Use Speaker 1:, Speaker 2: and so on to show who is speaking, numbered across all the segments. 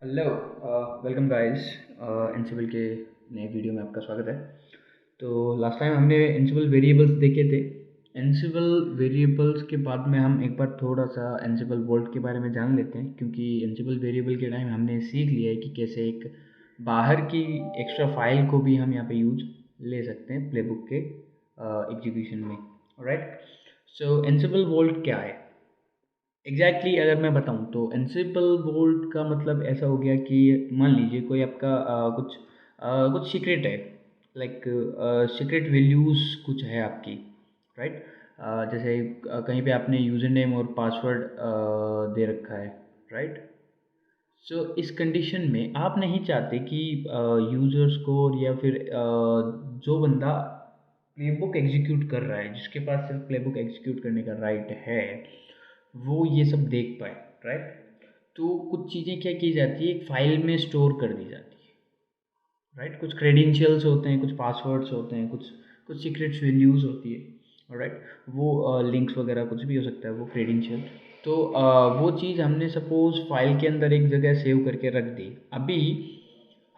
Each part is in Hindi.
Speaker 1: हेलो। Welcome guys. एनसिबल के नए वीडियो में आपका स्वागत है। तो लास्ट टाइम हमने एनसिबल वेरिएबल्स देखे थे। एनसिबल वेरिएबल्स के बाद में हम एक बार थोड़ा सा एनसिबल वोल्ट के बारे में जान लेते हैं, क्योंकि एनसिबल वेरिएबल के टाइम हमने सीख लिया है कि कैसे एक बाहर की एक्स्ट्रा फाइल को भी हम यहाँ पे यूज ले सकते हैं प्लेबुक के एग्जीक्यूशन में। राइट। सो एनसिबल वोल्ट क्या है अगर मैं बताऊं तो एनसिबल वोल्ट का मतलब ऐसा हो गया कि मान लीजिए कोई आपका कुछ सीक्रेट है, लाइक सीक्रेट वैल्यूज़ कुछ है आपकी। राइट। जैसे कहीं पे आपने यूज़र नेम और पासवर्ड दे रखा है। राइट। सो इस कंडीशन में आप नहीं चाहते कि यूज़र्स को या फिर जो बंदा प्लेबुक एग्जीक्यूट कर रहा है, जिसके पास सिर्फ प्लेबुक एग्जीक्यूट करने का राइट है, वो ये सब देख पाए। राइट। तो कुछ चीज़ें क्या की जाती है, एक फाइल में स्टोर कर दी जाती है। राइट। कुछ क्रेडेंशियल्स होते हैं, कुछ पासवर्ड्स होते हैं, कुछ कुछ सीक्रेट्स वैल्यूज़ होती है। राइट। वो लिंक्स वगैरह कुछ भी हो सकता है, वो क्रेडेंशियल। तो वो चीज़ हमने सपोज फाइल के अंदर एक जगह सेव करके रख दी। अभी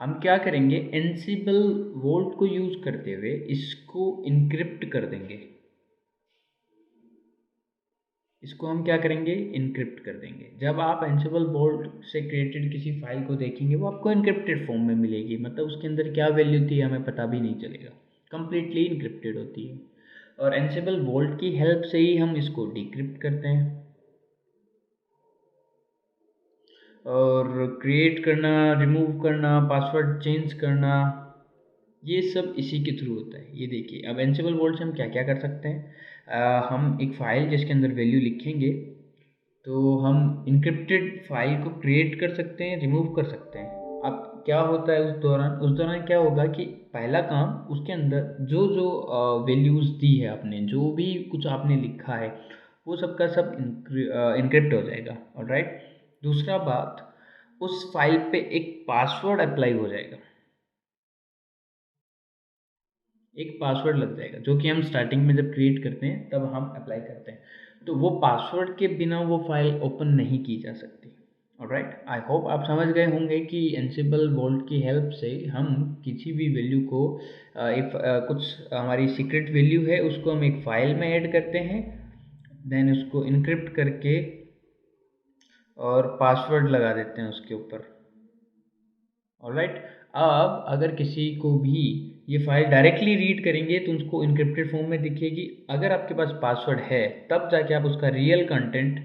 Speaker 1: हम क्या करेंगे, एनसिबल वोल्ट को यूज़ करते हुए इसको इनक्रिप्ट कर देंगे। इसको हम क्या करेंगे, इनक्रिप्ट कर देंगे। जब आप एनसिबल वोल्ट से क्रिएटेड किसी फाइल को देखेंगे, वो आपको इनक्रिप्टेड फॉर्म में मिलेगी, मतलब उसके अंदर क्या वैल्यू थी हमें पता भी नहीं चलेगा, कंप्लीटली इनक्रिप्टेड होती है। और एनसिबल वोल्ट की हेल्प से ही हम इसको डिक्रिप्ट करते हैं। और क्रिएट करना, रिमूव करना, पासवर्ड चेंज करना, ये सब इसी के थ्रू होता है। ये देखिए, अब एनसिबल वोल्ट से हम क्या क्या कर सकते हैं। हम एक फ़ाइल जिसके अंदर वैल्यू लिखेंगे, तो हम इनक्रिप्टेड फाइल को क्रिएट कर सकते हैं, रिमूव कर सकते हैं। अब क्या होता है उस दौरान क्या होगा कि पहला काम, उसके अंदर जो जो वैल्यूज़ दी है आपने, जो भी कुछ आपने लिखा है, वो सब का सब इनक्रिप्ट हो जाएगा। ऑलराइट। दूसरा बात, उस फाइल पे एक पासवर्ड अप्लाई हो जाएगा, एक पासवर्ड लग जाएगा, जो कि हम स्टार्टिंग में जब क्रिएट करते हैं तब हम अप्लाई करते हैं। तो वो पासवर्ड के बिना वो फाइल ओपन नहीं की जा सकती। ऑलराइट। आई होप आप समझ गए होंगे कि एनसिबल वोल्ट की हेल्प से हम किसी भी वैल्यू को कुछ हमारी सीक्रेट वैल्यू है उसको हम एक फाइल में ऐड करते हैं, देन उसको इनक्रिप्ट करके और पासवर्ड लगा देते हैं उसके ऊपर। ऑलराइट। अब अगर किसी को भी ये फाइल डायरेक्टली रीड करेंगे तो उसको इनक्रिप्टेड फॉर्म में दिखेगी। अगर आपके पास पासवर्ड है तब जाके आप उसका रियल कंटेंट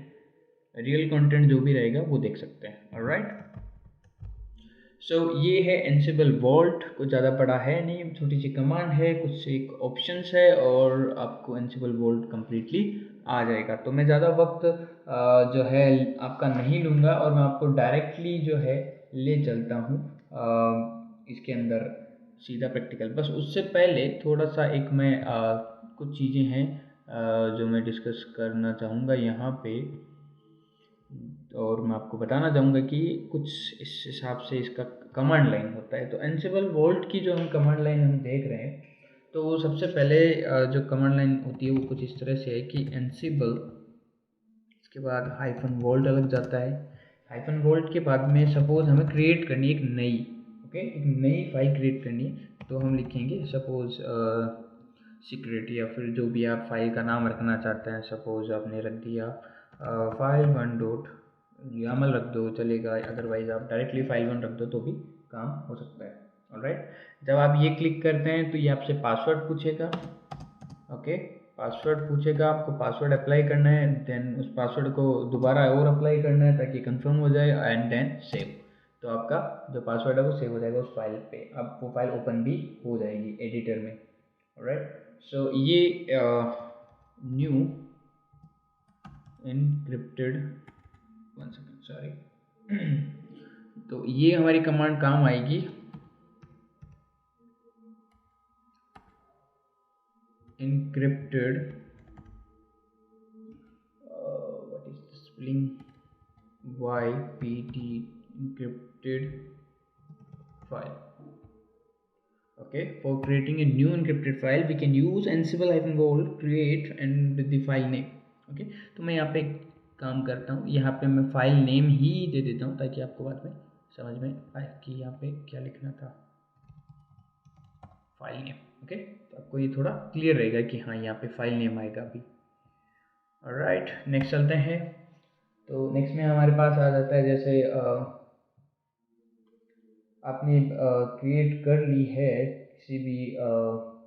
Speaker 1: जो भी रहेगा वो देख सकते हैं। ऑलराइट। सो ये है एनसिबल वॉल्ट। कुछ ज़्यादा बड़ा है नहीं, छोटी सी कमांड है, कुछ एक ऑप्शंस है और आपको एनसिबल वॉल्ट कम्प्लीटली आ जाएगा। तो मैं ज़्यादा वक्त जो है आपका नहीं लूँगा और मैं आपको डायरेक्टली जो है ले चलता हूँ इसके अंदर सीधा प्रैक्टिकल। बस उससे पहले थोड़ा सा एक मैं कुछ चीज़ें हैं जो मैं डिस्कस करना चाहूँगा यहाँ पे, और मैं आपको बताना चाहूँगा कि कुछ इस हिसाब से इसका कमांड लाइन होता है। तो एनसिबल वोल्ट की जो हम कमांड लाइन हम देख रहे हैं, तो वो सबसे पहले जो कमांड लाइन होती है वो कुछ इस तरह से है कि एनसिबल, इसके बाद हाइफन वोल्ट अलग जाता है। हाइफन वोल्ट के बाद में सपोज हमें क्रिएट करनी है एक नई, ओके, एक नई फाइल क्रिएट करनी है, तो हम लिखेंगे सपोज सीक्रेट, या फिर जो भी आप फाइल का नाम रखना चाहते हैं। सपोज आपने रख दिया फाइल वन डॉट यामल रख दो चलेगा, अदरवाइज आप डायरेक्टली फाइल वन रख दो तो भी काम हो सकता है। ऑलराइट। जब आप ये क्लिक करते हैं तो ये आपसे पासवर्ड पूछेगा। ओके। पासवर्ड पूछेगा, आपको पासवर्ड अप्लाई करना है, देन उस पासवर्ड को दोबारा और अप्लाई करना है ताकि कंफर्म हो जाए, एंड देन सेव। तो आपका जो पासवर्ड है वो सेव हो जाएगा उस फाइल पे। अब वो फाइल ओपन भी हो जाएगी एडिटर में। राइट। सो ये new encrypted, one second sorry तो ये हमारी कमांड काम आएगी, encrypted what is the spelling, YPT, encrypted file. Okay, for creating a new encrypted file we can use ansible-volt create and the file name. Okay, तो मैं यहाँ पे काम करता हूँ, यहाँ पे मैं फाइल नेम ही दे देता हूँ ताकि आपको बाद में समझ में आए कि यहाँ पे क्या लिखना था, फाइल नेम। ओके, तो आपको ये थोड़ा क्लियर रहेगा कि हाँ यहाँ पे फाइल नेम आएगा अभी। ऑलराइट, नेक्स्ट चलते हैं। तो नेक्स्ट में हमारे पास आ जाता है जैसे आपने क्रिएट कर ली है किसी भी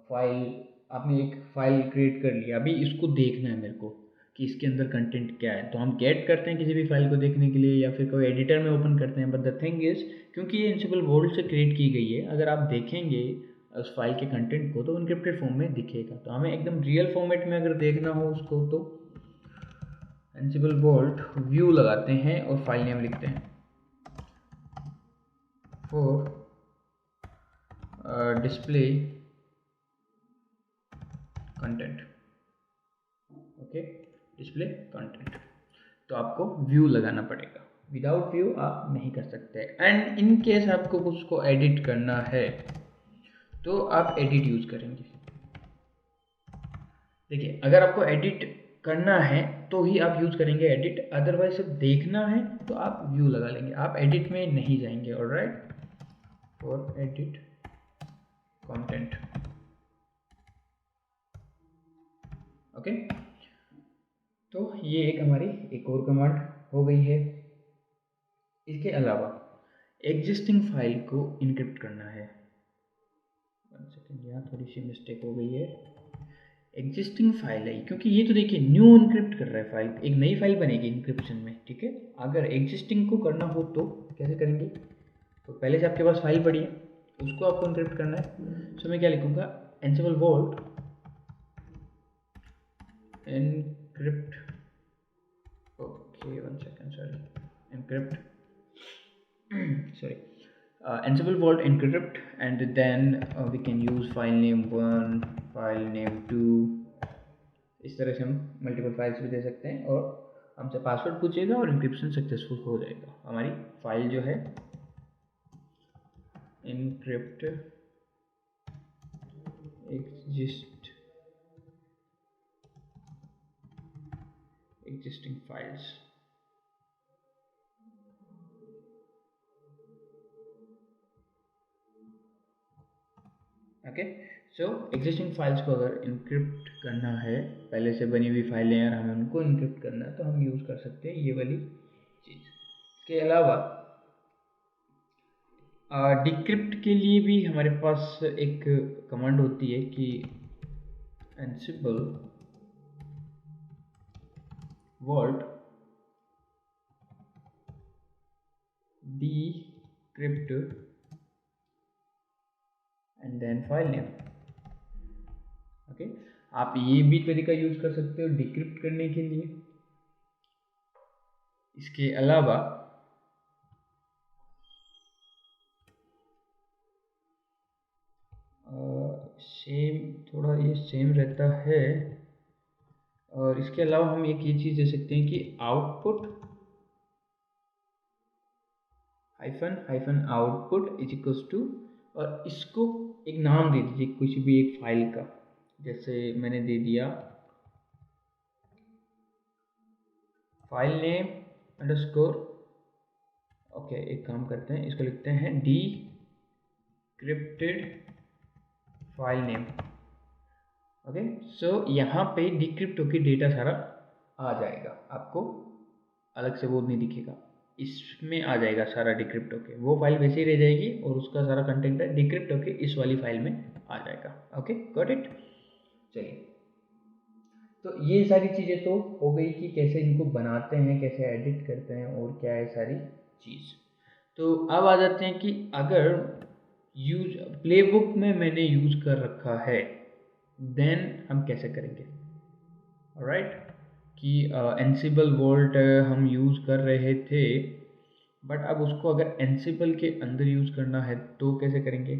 Speaker 1: फाइल, आपने एक फाइल क्रिएट कर लिया, अभी इसको देखना है मेरे को कि इसके अंदर कंटेंट क्या है। तो हम गेट करते हैं किसी भी फाइल को देखने के लिए या फिर कोई एडिटर में ओपन करते हैं। बट द थिंग इज़, क्योंकि ये एनसिबल वोल्ट से क्रिएट की गई है, अगर आप देखेंगे उस फाइल के कंटेंट को तो इनक्रिप्टेड फॉर्म में दिखेगा। तो हमें एकदम रियल फॉर्मेट में अगर देखना हो उसको तो एनसिबल वोल्ट व्यू लगाते हैं और फाइल नेम लिखते हैं for display content. Okay, display content. तो आपको व्यू लगाना पड़ेगा, विदाउट व्यू आप नहीं कर सकते। एंड इन केस आपको कुछ को एडिट करना है तो आप एडिट यूज करेंगे। देखिए, अगर आपको एडिट करना है तो ही आप यूज करेंगे एडिट, अदरवाइज सिर्फ देखना है तो आप व्यू लगा लेंगे, आप एडिट में नहीं जाएंगे। Alright, for edit content. Okay, तो ये एक हमारी एक और कमांड हो गई है। इसके अलावा एग्जिस्टिंग फाइल को इनक्रिप्ट करना है। 1 सेकेंड, यहाँ थोड़ी सी मिस्टेक हो गई है। एग्जिस्टिंग फाइल है क्योंकि ये तो देखिए न्यू इनक्रिप्ट कर रहा है फाइल, एक नई फाइल बनेगी इनक्रिप्शन में। ठीक है, अगर एग्जिस्टिंग को करना हो तो कैसे करेंगे? तो पहले से आपके पास फाइल पड़ी है, उसको आपको इनक्रिप्ट करना है। तो मैं क्या लिखूँगा, एनसिबल volt encrypt, okay, 1 second, sorry, encrypt, sorry, Ansible Vault encrypt, and then we can use file name 1, file name 2। इस तरह से हम मल्टीपल फाइल्स भी दे सकते हैं और हमसे पासवर्ड पूछेगा और इंक्रिप्शन सक्सेसफुल हो जाएगा। हमारी फाइल जो है encrypt existing files। ओके, सो एग्जिस्टिंग फाइल्स को अगर इनक्रिप्ट करना है, पहले से बनी हुई फाइलें हैं और हमें उनको इनक्रिप्ट करना है, तो हम यूज़ कर सकते हैं ये वाली चीज़। इसके अलावा डिक्रिप्ट के लिए भी हमारे पास एक कमांड होती है कि Ansible vault decrypt and then file name. Okay, आप ये भी तरीका यूज कर सकते हो डिक्रिप्ट करने के लिए। इसके अलावा सेम, थोड़ा ये सेम रहता है। और इसके अलावा हम एक ये चीज़ दे सकते हैं कि output hyphen output is equals to, और इसको एक नाम दे दीजिए कुछ भी एक फाइल का। जैसे मैंने दे दिया फाइल नेम अंडरस्कोर। ओके, एक काम करते हैं, इसको लिखते हैं decrypted फाइल नेम। ओके, सो यहाँ पे डिक्रिप्ट होकर डेटा सारा आ जाएगा, आपको अलग से वो नहीं दिखेगा, इसमें आ जाएगा सारा डिक्रिप्ट होके। वो फाइल वैसे ही रह जाएगी और उसका सारा कंटेंट है डिक्रिप्ट होके इस वाली फाइल में आ जाएगा। Okay, got it. चलिए, तो ये सारी चीज़ें तो हो गई कि कैसे इनको बनाते हैं, कैसे एडिट करते हैं और क्या है सारी चीज़। तो अब आ जाते हैं कि अगर यूज प्लेबुक में मैंने यूज कर रखा है देन हम कैसे करेंगे। ऑलराइट, कि एनसिबल वोल्ट हम यूज़ कर रहे थे, बट अब उसको अगर एनसिबल के अंदर यूज़ करना है तो कैसे करेंगे।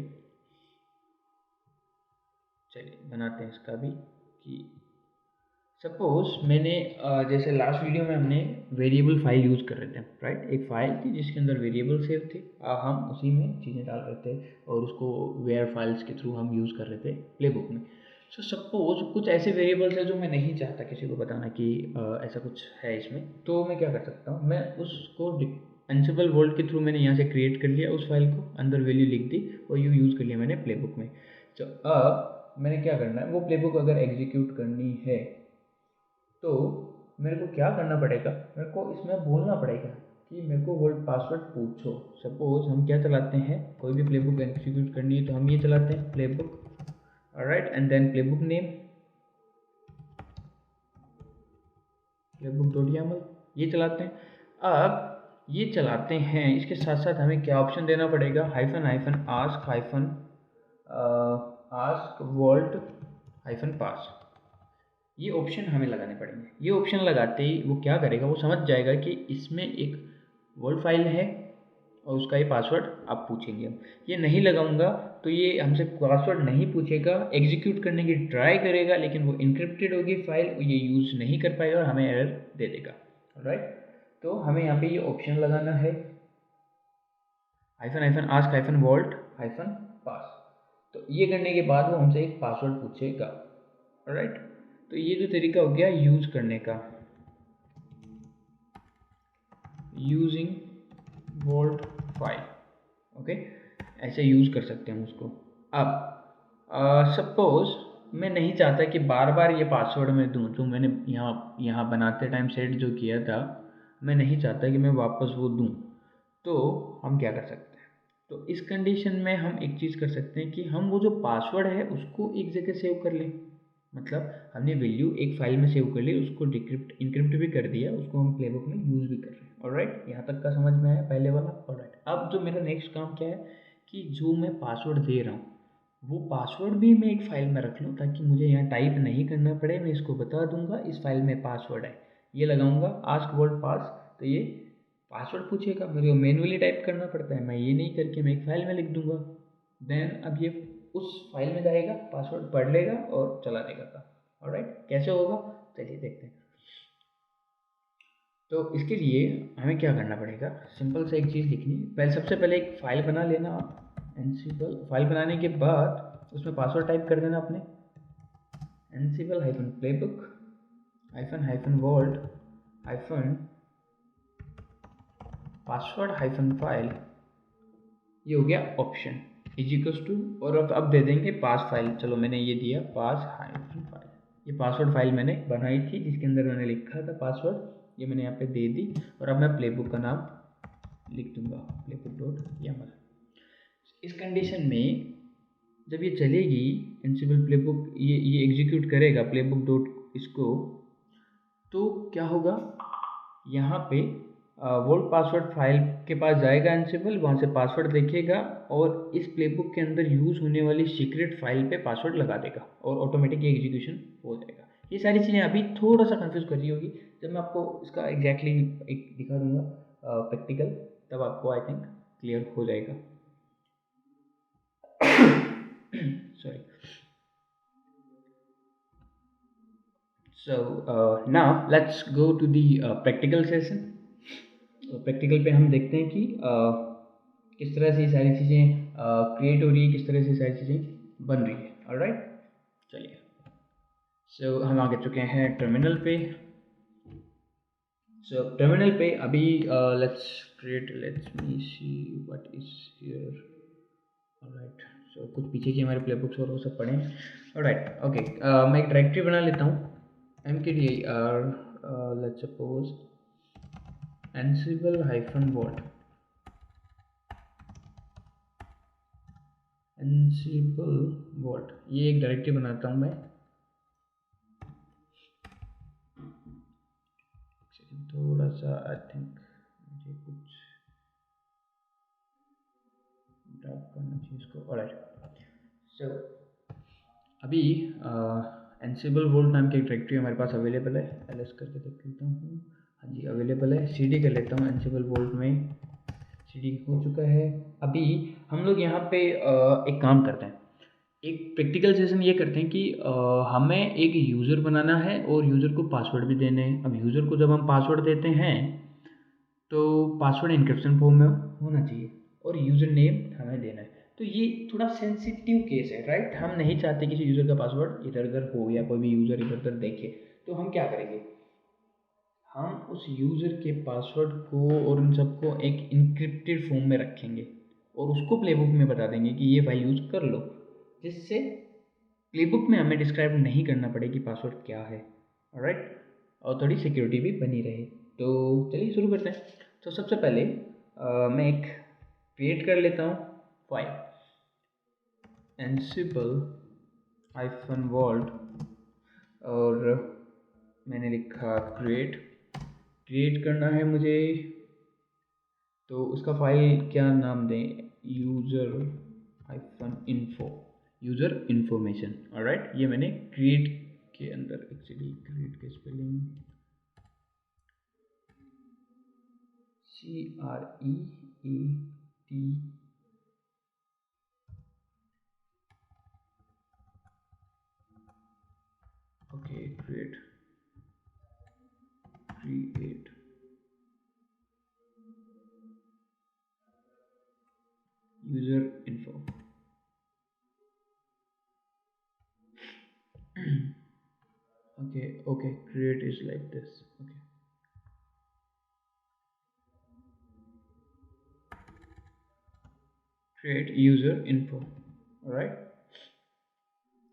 Speaker 1: चलिए बनाते हैं इसका भी कि सपोज मैंने जैसे लास्ट वीडियो में हमने वेरिएबल फाइल यूज़ कर रहे थे, राइट। एक फाइल थी जिसके अंदर वेरिएबल सेव थे, हम उसी में चीज़ें डाल रहे थे और उसको वेयर फाइल्स के थ्रू हम यूज़ कर रहे थे प्लेबुक में। सो सपोज कुछ ऐसे वेरिएबल्स है जो मैं नहीं चाहता किसी को बताना कि ऐसा कुछ है इसमें, तो मैं क्या कर सकता हूँ, मैं उसको एंसिबल वॉल्ट के थ्रू मैंने यहाँ से क्रिएट कर लिया उस फाइल को, अंदर वैल्यू लिख दी और यूज़ कर लिया मैंने प्लेबुक में। तो अब मैंने क्या करना है, वो प्लेबुक अगर एग्जीक्यूट करनी है तो मेरे को क्या करना पड़ेगा, मेरे को इसमें बोलना पड़ेगा कि मेरे को वोल्ट पासवर्ड पूछो। सपोज हम क्या चलाते हैं, कोई भी प्लेबुक एग्जीक्यूट करनी है तो हम ये चलाते हैं playbook, alright, and then playbook name playbook.yaml, ये चलाते हैं। अब ये चलाते हैं, इसके साथ साथ हमें क्या ऑप्शन देना पड़ेगा, आस्क वोल्ट पास, ये ऑप्शन हमें लगाने पड़ेंगे। ये ऑप्शन लगाते ही वो क्या करेगा, वो समझ जाएगा कि इसमें एक वर्ड फाइल है और उसका ये पासवर्ड आप पूछेंगे। हम ये नहीं लगाऊंगा तो ये हमसे पासवर्ड नहीं पूछेगा, एग्जीक्यूट करने की ट्राई करेगा, लेकिन वो इनक्रिप्टेड होगी फाइल, ये यूज़ नहीं कर पाएगा और हमें एरर दे देगा, राइट। तो हमें यहाँ पे ये ऑप्शन लगाना है -ask-volt-pass। तो ये करने के बाद वो हमसे एक पासवर्ड पूछेगा, राइट। तो ये जो तरीका हो गया यूज़ करने का, यूजिंग वोल्ट फाइल, ओके, ऐसे यूज़ कर सकते हैं उसको। अब सपोज मैं नहीं चाहता कि बार बार ये पासवर्ड मैं दूं, जो मैंने यहाँ बनाते टाइम सेट जो किया था, मैं नहीं चाहता कि मैं वापस वो दूं। तो हम क्या कर सकते हैं, तो इस कंडीशन में हम एक चीज़ कर सकते हैं कि हम वो जो पासवर्ड है उसको एक जगह सेव कर लें। मतलब हमने वैल्यू एक फाइल में सेव कर ली, उसको इनक्रिप्ट भी कर दिया, उसको हम प्लेबुक में यूज़ भी कर रहे हैं, ऑलराइट। यहाँ तक का समझ में आया पहले वाला, ऑलराइट। अब जो मेरा नेक्स्ट काम क्या है कि जो मैं पासवर्ड दे रहा हूँ वो पासवर्ड भी मैं एक फ़ाइल में रख लूँ, ताकि मुझे यहाँ टाइप नहीं करना पड़े। मैं इसको बता दूंगा इस फाइल में पासवर्ड है, ये लगाऊंगा आस्क वोल्ट पास, तो ये पासवर्ड पूछेगा, मेरे को मैनुअली टाइप करना पड़ता है, मैं ये नहीं करके मैं एक फाइल में लिख दूंगा। देन अब ये उस फाइल में जाएगा, पासवर्ड पढ़ लेगा और चला देगा काम, ऑलराइट। कैसे होगा चलिए देखते हैं। तो इसके लिए हमें क्या करना पड़ेगा, सिंपल से एक चीज़ लिखनी है। पहले सबसे पहले एक फ़ाइल बना लेना आप, एनसिबल। फाइल बनाने के बाद उसमें पासवर्ड टाइप कर देना अपने, एनसिबल -playbook -volt पासवर्ड -फाइल, ये हो गया ऑप्शन इजिकल्स टू, और अब दे देंगे पास फाइल। चलो मैंने ये दिया पास -फाइल, ये पासवर्ड फाइल मैंने बनाई थी जिसके अंदर मैंने लिखा था पासवर्ड, ये मैंने यहाँ पे दे दी। और अब मैं प्लेबुक का नाम लिख दूंगा playbook.yaml। इस कंडीशन में जब ये चलेगी एनसिबल प्लेबुक, ये एग्जीक्यूट करेगा प्लेबुक डॉट इसको, तो क्या होगा, यहाँ पे वोल्ट पासवर्ड फाइल के पास जाएगा एनसिबल, वहाँ से पासवर्ड देखेगा और इस प्लेबुक के अंदर यूज़ होने वाली सीक्रेट फाइल पे पासवर्ड लगा देगा और ऑटोमेटिक ये एग्जीक्यूशन हो जाएगा। ये सारी चीज़ें अभी थोड़ा सा कंफ्यूज कर रही होगी, जब मैं आपको इसका एग्जैक्टली एक दिखा दूंगा प्रैक्टिकल, तब आपको आई थिंक क्लियर हो जाएगा। Sorry. So now let's go to the practical session। Practical पे हम देखते हैं कि किस तरह से ये सारी चीज़ें क्रिएट हो रही है, किस तरह से सारी चीज़ें बन रही है, ऑलराइट। चलिए, सो हम आगे चुके हैं टर्मिनल पे। सो टर्मिनल पे अभी let's me see what is here, alright. So कुछ पीछे की हमारे प्लेबुक्स और वो सब पढ़े, ऑलराइट, ओके। मैं एक डायरेक्टरी बना लेता हूँ, mkdir, let's suppose ansible -volt, ansible volt, ये एक डायरेक्टरी बनाता हूँ मैं। थोड़ा सा आई थिंक मुझे कुछ ड्रॉप करना चाहिए इसको, ऑलराइट। सो अभी एनसिबल वोल्ट नाम की एक डायरेक्टरी हमारे पास अवेलेबल है, ls करके देख लेता हूँ, हाँ जी अवेलेबल है। cd कर लेता हूँ, एनसिबल वोल्ट में cd हो चुका है। अभी हम लोग यहाँ पे एक काम करते हैं, एक प्रैक्टिकल सेशन ये करते हैं कि हमें एक यूज़र बनाना है और यूज़र को पासवर्ड भी देने हैं। अब यूज़र को जब हम पासवर्ड देते हैं तो पासवर्ड इनक्रिप्शन फॉर्म में होना चाहिए और यूज़र नेम हमें देना है। तो ये थोड़ा सेंसिटिव केस है, राइट। हम नहीं चाहते किसी यूज़र का पासवर्ड इधर उधर हो या कोई भी यूज़र इधर उधर देखे, तो हम क्या करेंगे, हम उस यूज़र के पासवर्ड को और उन सबको एक इनक्रिप्टेड फॉर्म में रखेंगे और उसको प्लेबुक में बता देंगे कि ये फाइल यूज़ कर लो, जिससे प्लेबुक में हमें डिस्क्राइब नहीं करना पड़े कि पासवर्ड क्या है। ऑलराइट, और थोड़ी सिक्योरिटी भी बनी रहे। तो चलिए शुरू करते हैं। तो सबसे पहले मैं एक क्रिएट कर लेता हूँ फाइल ansible-vault और मैंने लिखा क्रिएट करना है मुझे। तो उसका फाइल क्या नाम दें, यूज़र इन्फॉर्मेशन। ऑलराइट, ये मैंने क्रिएट के अंदर, एक्चुअली क्रिएट के spelling CREAT, okay, create user info. okay, create is like this. Okay, create user info. alright,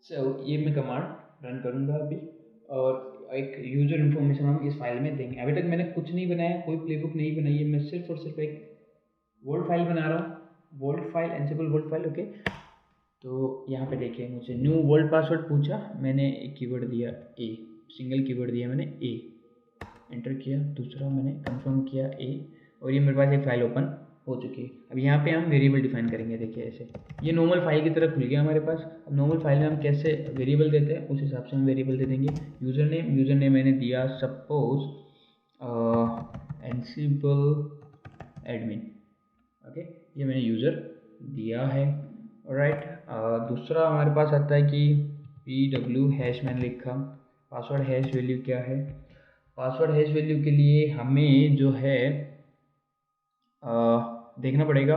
Speaker 1: so ये मैं कमांड रन करूँगा अभी और एक यूज़र इन्फॉर्मेशन हम इस फाइल में देंगे। अभी तक मैंने कुछ नहीं बनाया, कोई प्लेबुक नहीं बनाई है, मैं सिर्फ और सिर्फ एक वर्ड फाइल बना रहा हूँ, word file, Ansible word file. Okay, तो यहाँ पे देखिए मुझे न्यू वर्ल्ड पासवर्ड पूछा, मैंने एक कीवर्ड दिया ए, सिंगल कीवर्ड दिया मैंने ए, एंटर किया, दूसरा मैंने कंफर्म किया ए, और ये मेरे पास एक फाइल ओपन हो चुकी है। अब यहाँ पे हम वेरिएबल डिफाइन करेंगे। देखिए ऐसे ये नॉर्मल फाइल की तरह खुल गया हमारे पास। अब नॉर्मल फाइल में हम कैसे वेरिएबल देते हैं उस हिसाब से हम वेरिएबल दे देंगे। यूज़र नेम मैंने दिया सपोज एनसिबल एडमिन। ओके, ये मैंने यूज़र दिया है। राइट, दूसरा हमारे पास आता है कि PW हैश मैंने लिखा, पासवर्ड हैश वैल्यू क्या है। पासवर्ड हैश वैल्यू के लिए हमें जो है देखना पड़ेगा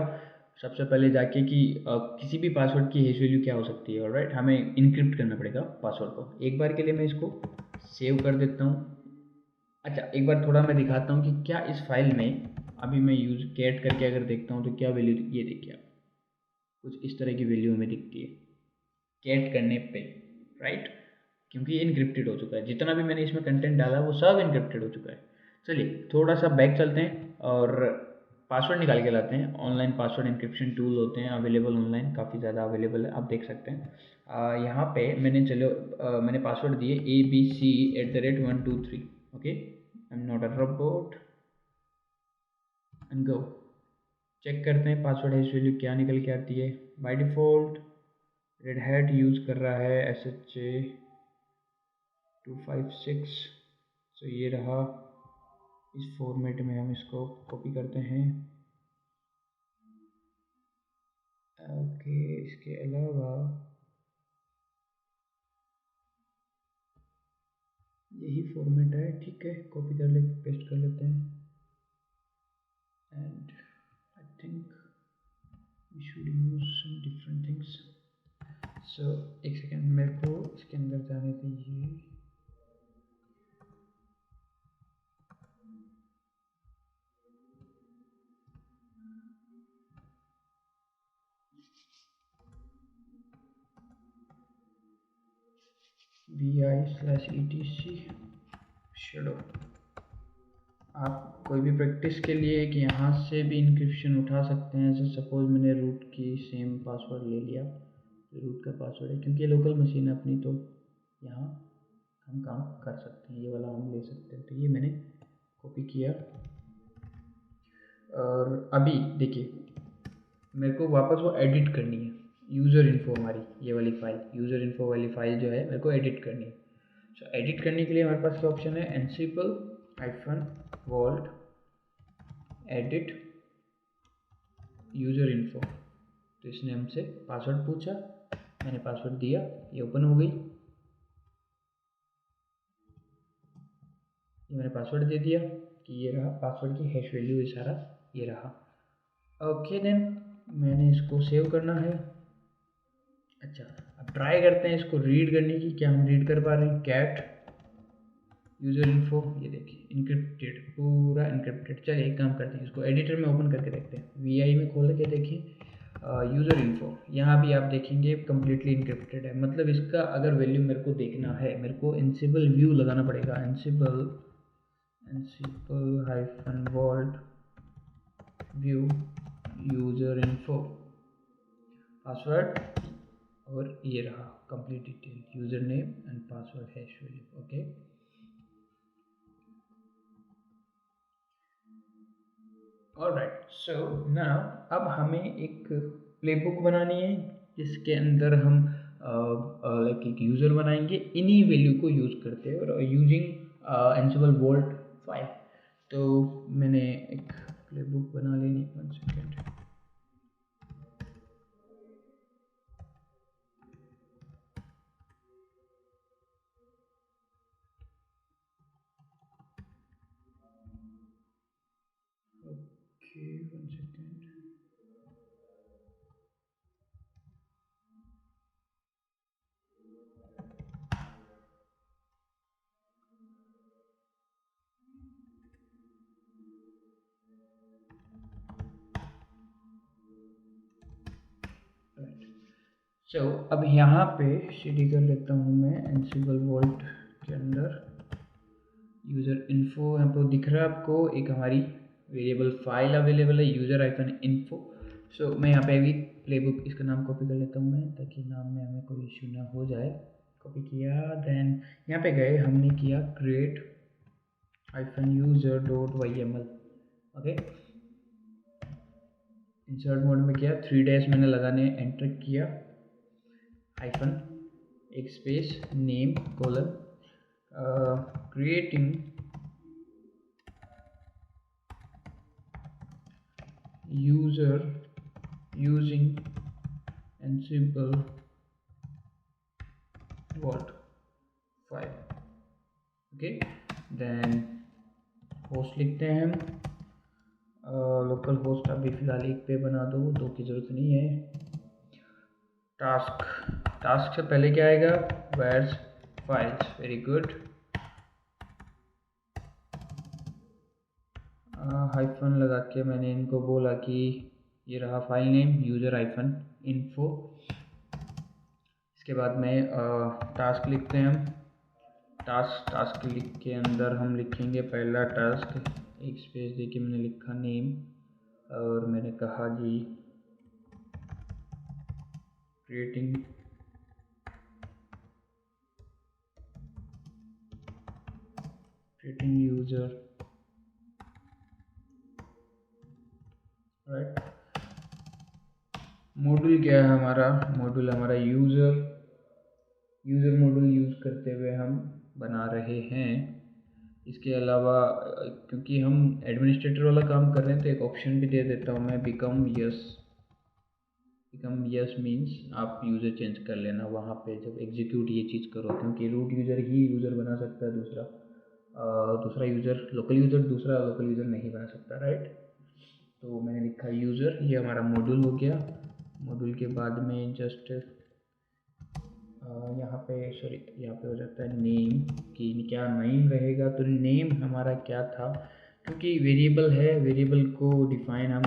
Speaker 1: सबसे पहले जाके कि किसी भी पासवर्ड की हैश वैल्यू क्या हो सकती है। ऑलराइट, हमें इनक्रिप्ट करना पड़ेगा पासवर्ड को। एक बार के लिए मैं इसको सेव कर देता हूँ। अच्छा, एक बार थोड़ा मैं दिखाता हूँ कि क्या इस फाइल में अभी मैं यूज़ कैट करके अगर देखता हूँ तो क्या वैल्यू, ये देखिए कुछ इस तरह की वैल्यू हमें दिखती है कैट करने पे। राइट, क्योंकि ये इनक्रिप्टेड हो चुका है, जितना भी मैंने इसमें कंटेंट डाला वो सब इनक्रिप्टेड हो चुका है। चलिए थोड़ा सा बैक चलते हैं और पासवर्ड निकाल के लाते हैं। ऑनलाइन पासवर्ड इंक्रिप्शन टूल होते हैं अवेलेबल ऑनलाइन, काफ़ी ज़्यादा अवेलेबल है, आप देख सकते हैं। यहाँ पे मैंने पासवर्ड दिए ABC@123। Okay, I am not a robot and go. Check करते हैं पासवर्ड हैश वैल्यू क्या निकल के आती है। By default red hat use कर रहा है SHA-256। तो ये रहा, इस फॉर्मेट में हम इसको कॉपी करते हैं। ओके, इसके अलावा यही फॉर्मेट है, ठीक है, कॉपी कर ले, पेस्ट कर लेते हैं। And I think we should use some different things. So एक सेकेंड, मेरे को इसके अंदर जाने दीजिए। vi/etc shadow. आप कोई भी प्रैक्टिस के लिए कि यहाँ से भी इंक्रिप्शन उठा सकते हैं। जैसे सपोज मैंने रूट की सेम पासवर्ड ले लिया, रूट का पासवर्ड है क्योंकि ये लोकल मशीन है अपनी, तो यहाँ हम काम कर सकते हैं, ये वाला हम ले सकते हैं। तो ये मैंने कॉपी किया और अभी देखिए मेरे को वापस वो एडिट करनी है। यूज़र इन्फो, हमारी ये वाली फाइल, यूज़र इन्फो वाली फाइल जो है मेरे को एडिट करनी है। सो एडिट करने के लिए हमारे पास क्या ऑप्शन है, ansible-vault एडिट यूज़र इन्फो। तो इसने हमसे पासवर्ड पूछा, मैंने पासवर्ड दिया, ये ओपन हो गई, ये मैंने पासवर्ड दे दिया कि ये रहा पासवर्ड की हैश वैल्यू, ये सारा ये रहा। ओके देन मैंने इसको सेव करना है। अच्छा, अब ट्राई करते हैं इसको रीड करने की, क्या हम रीड कर पा रहे हैं। कैट यूज़र इन्फो, ये देखिए इनक्रिप्टेड, पूरा इनक्रिप्टेड। चलिए एक काम करते हैं, इसको एडिटर में ओपन करके देखते हैं, वी में खोल के देखिए यूज़र इन्फो, यहाँ भी आप देखेंगे कम्प्लीटली इनक्रिप्टेड है। मतलब इसका अगर वैल्यू मेरे को देखना है, मेरे को एनसिबल व्यू लगाना पड़ेगा, Ansible hyphen vault view user info, password और ये रहा complete detail, user name and password hash value. Okay, alright, so now अब हमें एक प्लेबुक बनानी है जिसके अंदर हम लाइक एक यूज़र बनाएंगे इन्हीं वैल्यू को यूज़ करते हैं और यूजिंग एनसिबल वॉल्ट 5। तो मैंने एक प्लेबुक बना लेनी, 1 सेकेंड। Okay, 1 second. सो अब यहाँ पे सीडी कर लेता हूँ मैं एनसिबल वॉल्ट के अंदर यूज़र इन्फो, यहाँ पर दिख रहा है आपको एक हमारी वेरिएबल फाइल अवेलेबल है यूज़र आइकन इन्फो। सो मैं यहाँ पे अभी प्लेबुक इसका नाम कॉपी कर लेता हूँ मैं, ताकि नाम में हमें कोई इशू ना हो जाए। कॉपी किया, देन यहाँ पे गए, हमने किया create hyphen user dot YML। Okay, insert mode में किया, 3 डैश मैंने लगाने, एंटर किया, हाइफन एक space name colon creating user using Ansible Vault 5। Okay, then host लिखते हैं हम, लोकल होस्ट अभी फ़िलहाल एक पे बना दो, 2 की ज़रूरत नहीं है। टास्क, टास्क से पहले क्या आएगा, vars files, very good. Hyphen लगा के मैंने इनको बोला कि ये रहा file name user hyphen info. इसके बाद में टास्क लिखते हैं हम, टास्क लिख के अंदर हम लिखेंगे पहला टास्क, एक स्पेस दे के मैंने लिखा नेम, और मैंने कहा जी क्रिएटिंग यूज़र, राइट। मॉड्यूल क्या है हमारा, मॉड्यूल हमारा यूज़र मॉड्यूल यूज़ करते हुए हम बना रहे हैं। इसके अलावा क्योंकि हम एडमिनिस्ट्रेटर वाला काम कर रहे हैं तो एक ऑप्शन भी दे देता हूँ मैं, बिकम यस मीन्स आप यूज़र चेंज कर लेना वहाँ पे जब एग्जीक्यूट ये चीज़ करो, क्योंकि रूट यूज़र ही यूज़र बना सकता है, दूसरा यूज़र लोकल यूज़र नहीं बना सकता, राइट। तो मैंने लिखा यूज़र, ये हमारा मॉड्यूल हो गया। मॉड्यूल के बाद में जस्ट यहाँ पे हो जाता है नेम, कि क्या नेम रहेगा। तो नेम हमारा क्या था, क्योंकि वेरिएबल है, वेरिएबल को डिफाइन हम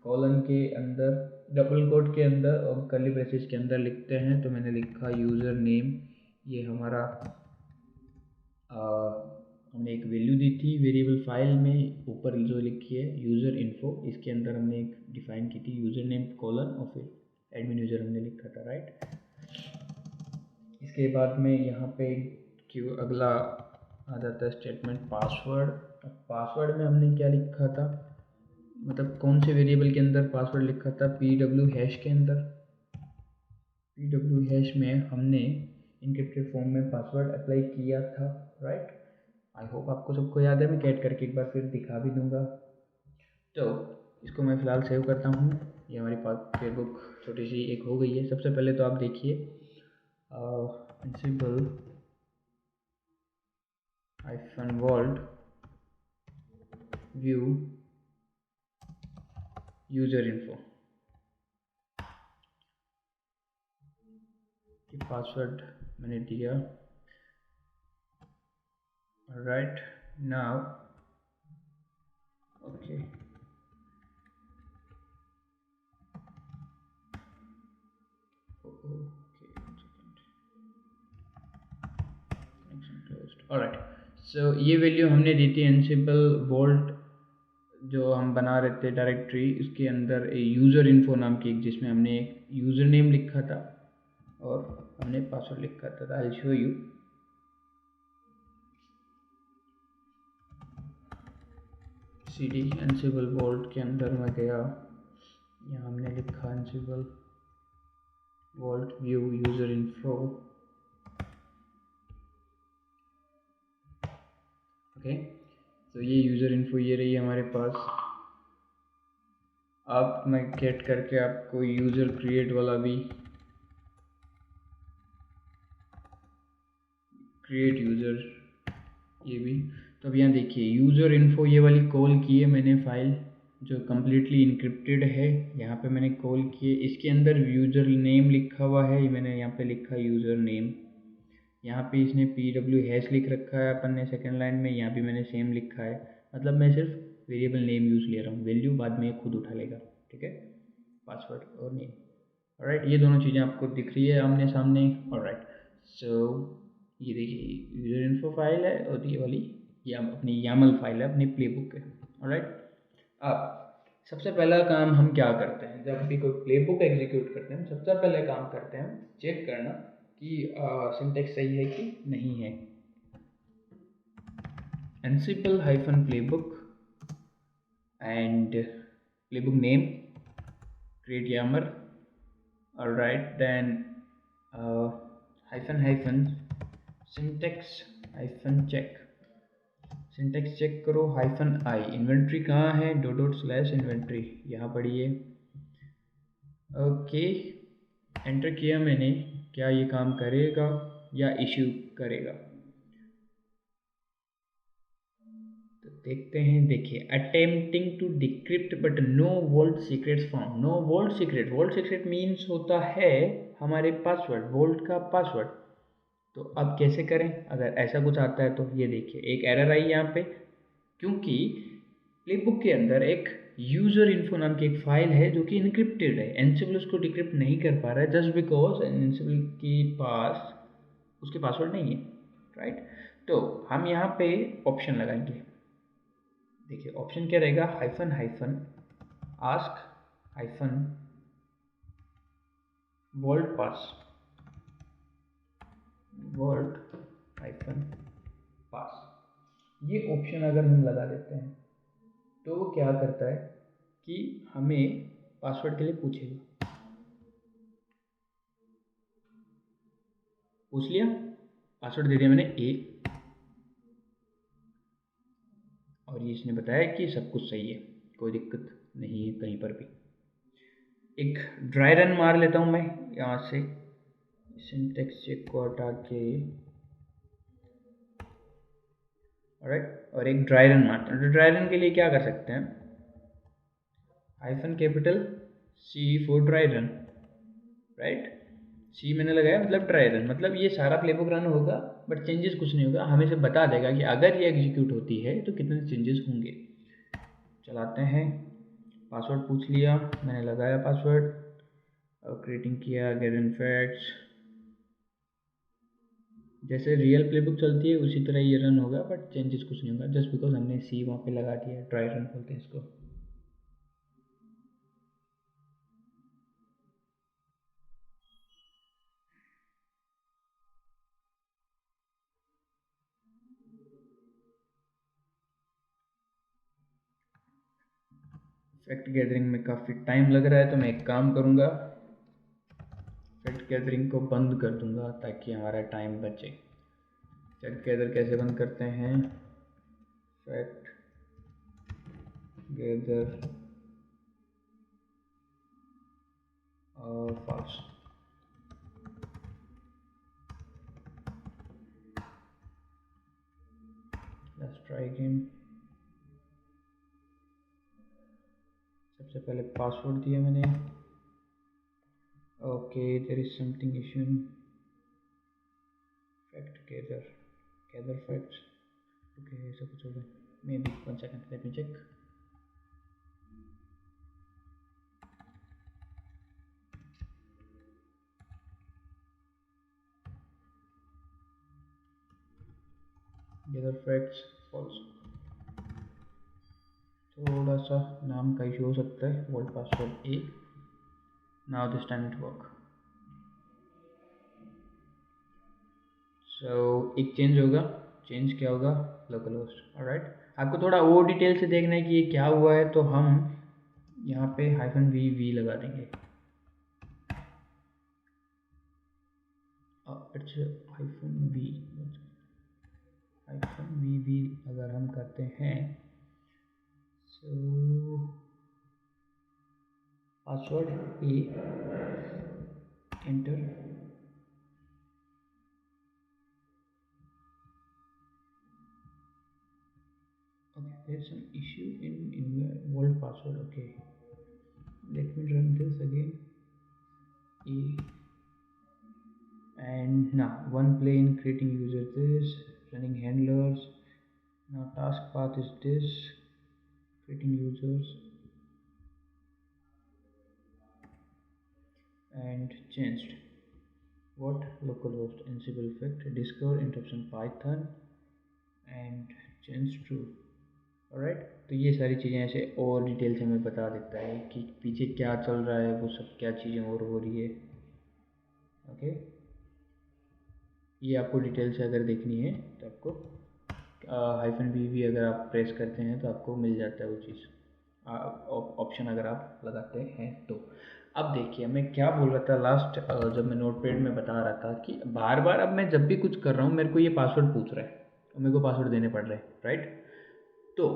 Speaker 1: कॉलन के अंदर, डबल कोट के अंदर और कर्ली ब्रेसेस के अंदर लिखते हैं। तो मैंने लिखा यूज़र नेम, ये हमारा हमने एक वैल्यू दी थी वेरिएबल फाइल में, ऊपर जो लिखी है यूज़र इन्फो, इसके अंदर हमने एक डिफाइन की थी यूज़र नेम कोलन और फिर एडमिन यूज़र हमने लिखा था, राइट। इसके बाद में यहाँ पे क्यों अगला आ जाता है स्टेटमेंट पासवर्ड। पासवर्ड में हमने क्या लिखा था, मतलब कौन से वेरिएबल के अंदर पासवर्ड लिखा था, pw हैश के अंदर। pw हैश में हमने इनक्रिप्टेड फॉर्म में पासवर्ड अप्लाई किया था, राइट। आई होप आपको सबको याद है, मैं कैट करके एक बार फिर दिखा भी दूंगा। तो इसको मैं फ़िलहाल सेव करता हूँ। ये हमारी प्लेबुक छोटी सी एक हो गई है। सबसे पहले तो आप देखिए Ansible hyphen vault view user info, password मैंने दिया, right now. Okay, okay, 1 second, connection closed. All right, so ये वैल्यू हमने दी थी एनसिबल वोल्ट जो हम बना रहे थे डायरेक्टरी, इसके अंदर यूज़र इन्फो नाम की एक, जिसमें हमने एक यूज़र नेम लिखा था और हमने पासवर्ड लिखा था। I show you. cd एनसिबल volt के अंदर मैं गया, यहाँ हमने लिखा एनसिबल volt view user info. Okay, तो ये यूज़र इन्फो ये रही हमारे पास। अब मैं गेट करके आपको यूज़र क्रिएट वाला भी, क्रिएट यूज़र, ये भी। तो अब यहाँ देखिए यूज़र इन्फो ये वाली कॉल की है मैंने फाइल, जो कम्प्लीटली इनक्रिप्टेड है। यहाँ पे मैंने कॉल किए, इसके अंदर यूज़र नेम लिखा हुआ है, मैंने यहाँ पे लिखा यूज़र नेम। यहाँ पे इसने pw# लिख रखा है अपन ने सेकेंड लाइन में, यहाँ भी मैंने सेम लिखा है। मतलब मैं सिर्फ वेरिएबल नेम यूज़ ले रहा हूँ, वैल्यू बाद में खुद उठा लेगा। ठीक है, पासवर्ड और नेम। ऑलराइट, ये दोनों चीज़ें आपको दिख रही है आमने सामने। ऑलराइट, सो ये देखिए यूज़र इन्फो फाइल है और ये वाली ये अपनी YAML फाइल है अपनी प्लेबुक है। ऑलराइट, अब सबसे पहला काम हम क्या करते हैं, जब भी कोई प्लेबुक एग्जीक्यूट करते हैं सबसे पहले काम करते हैं चेक करना कि सिंटैक्स सही है कि नहीं है। Ansible hyphen playbook and playbook name create YAML. Alright, then hyphen hyphen syntax hyphen check, syntax check करो। हाइफन आई, इन्वेंट्री कहाँ है, डॉट डॉट स्लैश इन्वेंट्री, यहाँ पड़ी है। ओके, एंटर किया मैंने, क्या ये काम करेगा या इश्यू करेगा तो देखते हैं। देखिए attempting to decrypt but no vault secrets found. No vault secret, vault secret means होता है हमारे पासवर्ड, वोल्ट का पासवर्ड। तो अब कैसे करें अगर ऐसा कुछ आता है तो ये देखिए एक एरर आई यहाँ पे, क्योंकि प्लेबुक के अंदर एक यूज़र इन्फो नाम की एक फाइल है जो कि इनक्रिप्टेड है। एनसिबल उसको डिक्रिप्ट नहीं कर पा रहा है जस्ट बिकॉज एनसिबल के पास उसके पासवर्ड नहीं है। राइट, तो हम यहाँ पे ऑप्शन लगाएंगे। देखिए ऑप्शन क्या रहेगा, hyphen hyphen ask hyphen vault pass, vault hyphen pass. ये ऑप्शन अगर हम लगा देते हैं तो वो क्या करता है कि हमें पासवर्ड के लिए पूछेगा। पूछ लिया, पासवर्ड दे दिया मैंने ए, और ये इसने बताया कि सब कुछ सही है, कोई दिक्कत नहीं है कहीं पर भी। एक ड्राई रन मार लेता हूँ मैं यहाँ से, सिंटेक्स चेक को हटा के। ऑलराइट, और एक ड्राई रन मारते हैं। तो ड्राई रन के लिए क्या कर सकते हैं, hyphen capital C for dry run. Right, C मैंने लगाया मतलब ड्राई रन, मतलब ये सारा प्लेबुक रन होगा बट चेंजेस कुछ नहीं होगा, हमें से बता देगा कि अगर ये एग्जीक्यूट होती है तो कितने चेंजेस होंगे। चलाते हैं, पासवर्ड पूछ लिया मैंने, लगाया पासवर्ड और क्रिएटिंग किया गेट फैक्ट्स। जैसे रियल प्लेबुक चलती है उसी तरह ये रन होगा बट चेंजेस कुछ नहीं होगा, जस्ट बिकॉज हमने सी वहाँ पे लगा दिया। ड्राई रन बोलते हैं इसको। फैक्ट गैदरिंग में काफ़ी टाइम लग रहा है तो मैं एक काम करूँगा, फैक्ट गैदरिंग को बंद कर दूंगा ताकि हमारा टाइम बचे। फैक्ट गैदर कैसे बंद करते हैं, fact gather false. Let's try again. सबसे पहले पासवर्ड दिया मैंने। Okay, there is something issue. Fact gather, gather facts. Okay ऐसा कुछ होगा, maybe 1 second, let me check. Other facts false, थोड़ा सा नाम का इशू हो सकता है। World password A, now this time it work. So एक चेंज होगा, चेंज क्या होगा, लोकल होस्ट। ऑलराइट, आपको थोड़ा और डिटेल से देखना है कि ये क्या हुआ है, तो हम यहाँ पे -v लगा देंगे। अच्छा -v अगर हम करते हैं, सो password A, enter. Okay, there's some issue in world password. Okay, let me run this again. E, and now one plane creating user this, running handlers. Now task path is this, creating users, and changed. What localhost Ansible effect, discover interruption Python, and change true. Alright, तो ये सारी चीज़ें ऐसे और डिटेल से हमें बता देता है कि पीछे क्या चल रहा है, वो सब क्या चीज़ें और हो रही है। ओके, ये आपको डिटेल से अगर देखनी है तो आपको -v अगर आप प्रेस करते हैं तो आपको मिल जाता है वो चीज़, ऑप्शन अगर आप लगाते हैं तो। अब देखिए मैं क्या बोल रहा था लास्ट, जब मैं नोटपैड में बता रहा था कि बार बार अब मैं जब भी कुछ कर रहा हूँ मेरे को ये पासवर्ड पूछ रहा है और मेरे को पासवर्ड देने पड़ रहे हैं, राइट। तो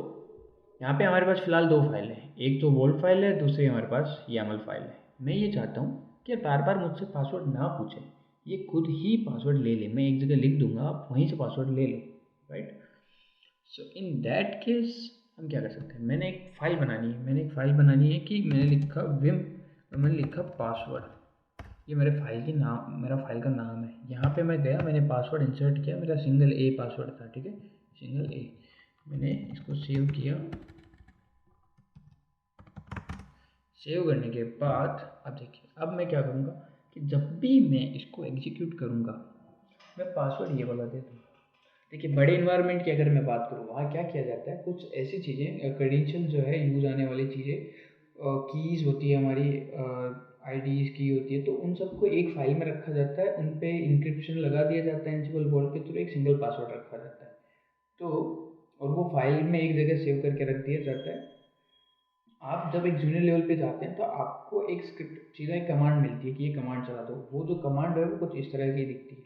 Speaker 1: यहाँ पे हमारे पास फ़िलहाल 2 फाइल हैं, एक तो वोल्ट फाइल है, दूसरी हमारे पास YAML फाइल है। मैं ये चाहता हूँ कि बार बार मुझसे पासवर्ड ना पूछे, ये खुद ही पासवर्ड ले ले, मैं एक जगह लिख दूंगा, आप वहीं से पासवर्ड ले लो, right. So in that case हम क्या कर सकते हैं, मैंने एक फ़ाइल बनानी है कि मैंने लिखा विम और मैंने लिखा पासवर्ड, ये मेरे फाइल की नाम, मेरा फाइल का नाम है। यहाँ पे मैं गया, मैंने पासवर्ड इंसर्ट किया, मेरा सिंगल ए पासवर्ड था, ठीक है, सिंगल ए। मैंने इसको सेव किया, सेव करने के बाद अब देखिए, अब मैं क्या करूँगा कि जब भी मैं इसको एग्जीक्यूट करूँगा मैं पासवर्ड ये वाला दे दूँगा। देखिए बड़े इन्वायरमेंट की अगर मैं बात करूँ, वहाँ क्या किया जाता है, कुछ ऐसी चीज़ें क्रेडेंशियल जो है यूज़ आने वाली चीज़ें, कीज़ होती है हमारी, आईडीज़ की होती है, तो उन सबको एक फाइल में रखा जाता है, उन पे इंक्रिप्शन लगा दिया जाता है एंसिबल बोर्ड के थ्रू, एक सिंगल पासवर्ड रखा जाता है। तो और वो फाइल में एक जगह सेव करके रख दिया जाता है। आप जब एक जूनियर लेवल पे जाते हैं तो आपको एक स्क्रिप्ट, सीधा एक कमांड मिलती है कि ये कमांड चला दो। वो जो कमांड है वो कुछ इस तरह की दिखती है,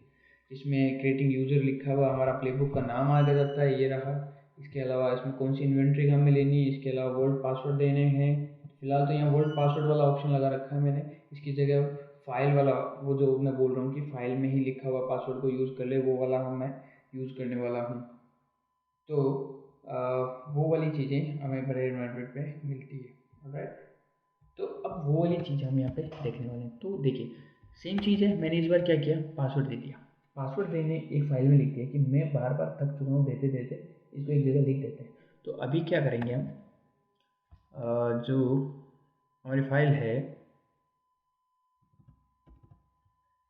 Speaker 1: इसमें क्रिएटिंग यूज़र लिखा हुआ, हमारा प्लेबुक का नाम आ जाता है, ये रहा। इसके अलावा इसमें कौन सी इन्वेंट्री हमें लेनी है, इसके अलावा वर्ल्ड पासवर्ड देने हैं। फिलहाल तो यहाँ वर्ल्ड पासवर्ड वाला ऑप्शन लगा रखा है मैंने, इसकी जगह फाइल वाला, वो जो मैं बोल रहा हूँ कि फाइल में ही लिखा हुआ पासवर्ड को यूज़ कर ले, वो वाला मैं यूज़ करने वाला हूँ। तो वो वाली चीज़ें हमें बड़े इन्वायरमेंट में मिलती है, राइट। तो अब वो वाली चीज़ हम यहाँ पे देखने वाले हैं। तो देखिए सेम चीज़ है, मैंने इस बार क्या किया, पासवर्ड दे दिया। पासवर्ड देने एक फाइल में लिख दिया कि मैं बार बार थक चुका हूँ देते देते, इसको एक जगह लिख देते हैं। तो अभी क्या करेंगे हम, जो हमारी फाइल है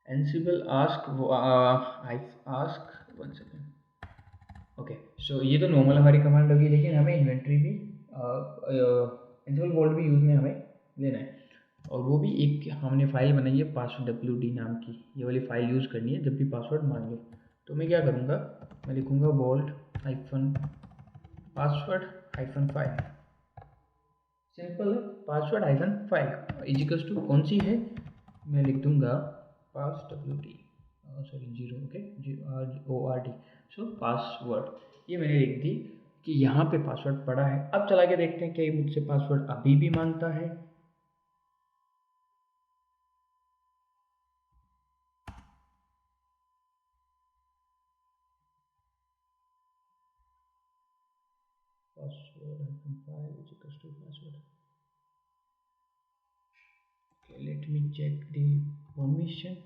Speaker 1: एनसिबल आस्क, वो आस्क 1 सेकेंड, ओके। सो ये तो नॉर्मल हमारी कमांड होगी, लेकिन हमें इन्वेंट्री भी एनसिबल वोल्ट भी यूज़ में हमें लेना है, और वो भी एक हमने फाइल बनाई है पासवर्ड WD नाम की, ये वाली फाइल यूज़ करनी है जब भी पासवर्ड मांगे। तो मैं क्या करूँगा, मैं लिखूँगा vault hyphen password hyphen file, simple है, password hyphen file equals to कौन सी है, मैं लिख दूँगा pass WD, sorry 0, okay, GRORD, so password. ये मैंने लिख दी कि यहाँ पे पासवर्ड पड़ा है। अब चला के देखते हैं क्या ये मुझसे पासवर्ड अभी भी मांगता है। password hyphen file is equals to password. Okay, let me check the permission.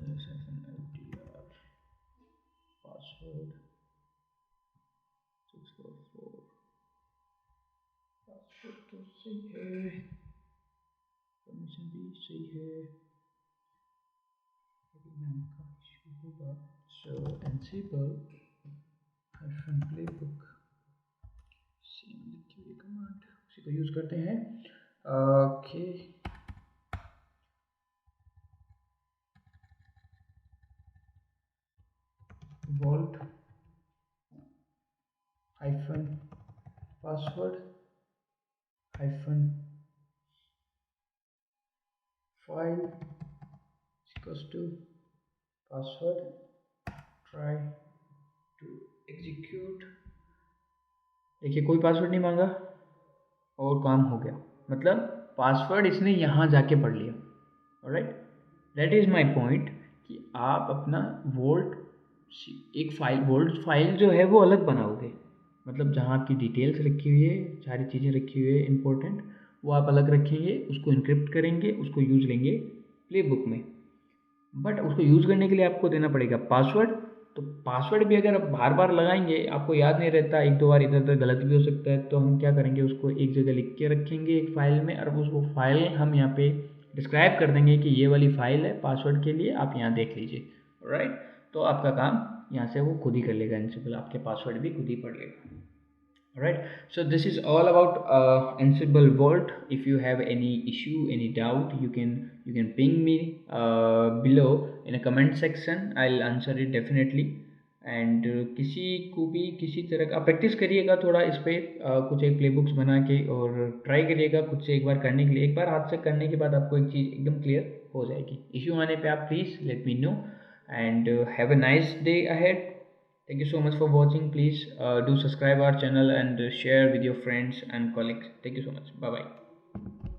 Speaker 1: ls hyphen ltr password तो सही है, परमिशन भी सही है, नाम का इशू होगा। So Ansible hyphen playbook same लिखी हुई कमांड उसी को यूज करते हैं। Okay vault hyphen password hyphen file equals to password try to execute. देखिए कोई पासवर्ड नहीं मांगा और काम हो गया, मतलब पासवर्ड इसने यहाँ जाके पढ़ लिया। Alright, that is my point कि आप अपना वोल्ट एक फाइल वोल्ट फाइल जो है वो अलग बनाओगे, मतलब जहाँ आपकी डिटेल्स रखी हुई है, सारी चीज़ें रखी हुई है इंपॉर्टेंट, वो आप अलग रखेंगे, उसको इनक्रिप्ट करेंगे, उसको यूज लेंगे प्लेबुक में। बट उसको यूज़ करने के लिए आपको देना पड़ेगा पासवर्ड। तो पासवर्ड भी अगर आप बार बार लगाएंगे, आपको याद नहीं रहता, एक दो बार इधर उधर गलत भी हो सकता है, तो हम क्या करेंगे, उसको एक जगह लिख के रखेंगे एक फ़ाइल में, और उसको फाइल हम यहाँ पे डिस्क्राइब कर देंगे कि ये वाली फ़ाइल है पासवर्ड के लिए, आप यहाँ देख लीजिए। राइट, तो आपका काम यहाँ से वो खुद ही कर लेगा, एनसिबल आपके पासवर्ड भी खुद ही पढ़ लेगा। Right, so this is all about Ansible Vault. If you have any issue, any doubt, you can ping me below in a comment section. I'll answer it definitely. And किसी को भी किसी तरह का प्रैक्टिस करिएगा थोड़ा इस पर, कुछ एक प्ले बुक्स बना के, और ट्राई करिएगा खुद से एक बार करने के लिए। एक बार हाथ से करने के बाद आपको एक चीज़ एकदम क्लियर हो जाएगी। इश्यू आने पे आप please let me know, and have a nice day ahead. Thank you so much for watching. Please do subscribe our channel and share with your friends and colleagues. Thank you so much. Bye bye.